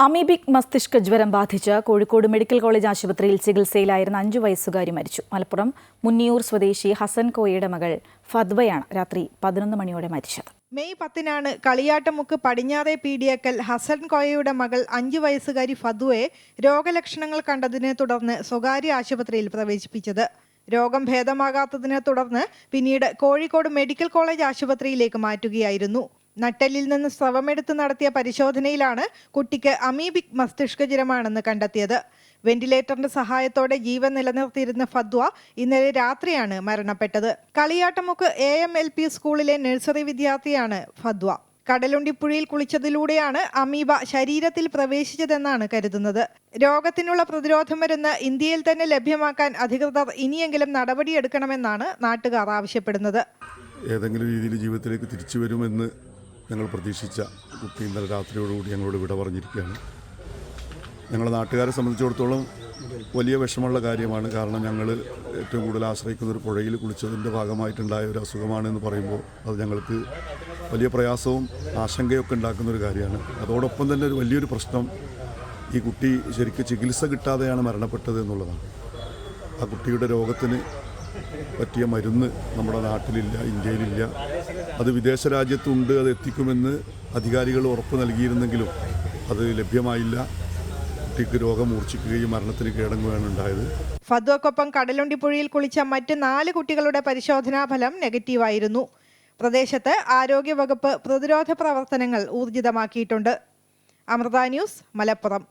Amoebic മസ്തിഷ്ക ജ്വരം ബാധിച്ച് കോഴിക്കോട് മെഡിക്കൽ കോളേജ് ആശുപത്രിയിൽ ചികിത്സയിലായിരുന്ന 5 വയസ്സുകാരി മരിച്ചു. മലപ്പുറം മുന്നിയൂർ സ്വദേശി ഹസൻ കോയയുടെ മകൾ ഫദ്വയാണ് രാത്രി 11 മണിയോടെ മരിച്ചത്. മെയ് 10-നാണ് കളിയാട്ടമുക്ക് പടിഞ്ഞാറെ പീഡിയക്കൽ ഹസൻ കോയയുടെ മകൾ 5 വയസ്സുകാരി ഫദ്വയെ രോഗലക്ഷണങ്ങൾ കണ്ടതിനെ തുടർന്ന് സ്വകാര്യ ആശുപത്രിയിൽ പ്രവേശിപ്പിച്ചത്. രോഗം ഭേദമാകാത്തതിനെ തുടർന്ന് പിന്നീട് കോഴിക്കോട് മെഡിക്കൽ കോളേജ് ആശുപത്രിയിലേക്ക് മാറ്റുകയായിരുന്നു. നട്ടെല്ലിൽ നിന്ന് സ്രവമെടുത്ത് നടത്തിയ പരിശോധനയിലാണ് കുട്ടിക്ക് അമീബിക് മസ്തിഷ്ക ജ്വരമാണെന്ന് കണ്ടെത്തിയത്. വെന്റിലേറ്ററിന്റെ സഹായത്തോടെ ജീവൻ നിലനിർത്തിയിരുന്ന ഫദ്വ ഇന്നലെ രാത്രിയാണ് മരണപ്പെട്ടത്. കളിയാട്ടമുക്ക് AMLP സ്കൂളിലെ നഴ്സറി വിദ്യാർത്ഥിയാണ് ഫദ്വ. കടലുണ്ടിപ്പുഴയിൽ കുളിച്ചതിലൂടെയാണ് അമീബ ശരീരത്തിൽ പ്രവേശിച്ചതെന്നാണ് കരുതുന്നത്. രോഗത്തിനുള്ള പ്രതിരോധ മരുന്ന് ഇന്ത്യയിൽ തന്നെ ലഭ്യമാക്കാൻ അധികൃതർ ഇനിയെങ്കിലും നടപടിയെടുക്കണമെന്നാണ് നാട്ടുകാർ ആവശ്യപ്പെടുന്നത്. ഏതെങ്കിലും രീതിയിൽ ജീവിതത്തിലേക്ക് തിരിച്ചു വരുമെന്ന് ഞങ്ങൾ പ്രതീക്ഷിച്ച കുട്ടി ഇന്നലെ രാത്രിയോടുകൂടി ഞങ്ങളോട് വിട പറഞ്ഞിരിക്കുകയാണ്. ഞങ്ങളുടെ നാട്ടുകാരെ സംബന്ധിച്ചിടത്തോളം വലിയ വിഷമമുള്ള കാര്യമാണ്. കാരണം ഞങ്ങൾ ഏറ്റവും കൂടുതൽ ആശ്രയിക്കുന്ന ഒരു പുഴയിൽ കുളിച്ചതിൻ്റെ ഭാഗമായിട്ടുണ്ടായ ഒരു അസുഖമാണെന്ന് പറയുമ്പോൾ അത് ഞങ്ങൾക്ക് വലിയ പ്രയാസവും ആശങ്കയൊക്കെ ഉണ്ടാക്കുന്ന ഒരു കാര്യമാണ്. അതോടൊപ്പം തന്നെ ഒരു വലിയൊരു പ്രശ്നം, ഈ കുട്ടി ശരിക്കും ചികിത്സ കിട്ടാതെയാണ് മരണപ്പെട്ടത് എന്നുള്ളതാണ്. ആ കുട്ടിയുടെ രോഗത്തിന് പറ്റിയ മരുന്ന് നമ്മുടെ നാട്ടിലില്ല, ഇന്ത്യയിലില്ല. അത് വിദേശ രാജ്യത്തുണ്ട്, അത് എത്തിക്കുമെന്ന് അധികാരികൾ ഉറപ്പ് നൽകിയിരുന്നെങ്കിലും അത് ലഭ്യമായില്ല. കുട്ടിക്ക് രോഗം മൂർച്ഛിക്കുകയും മരണത്തിന് കീഴടങ്ങുകയാണ് ഉണ്ടായത്. ഫദ്വക്കൊപ്പം കടലുണ്ടിപ്പുഴയിൽ കുളിച്ച മറ്റ് 4 കുട്ടികളുടെ പരിശോധനാ ഫലം നെഗറ്റീവായിരുന്നു. പ്രദേശത്ത് ആരോഗ്യവകുപ്പ് പ്രതിരോധ പ്രവർത്തനങ്ങൾ ഊർജിതമാക്കിയിട്ടുണ്ട്. അമൃത ന്യൂസ്, മലപ്പുറം.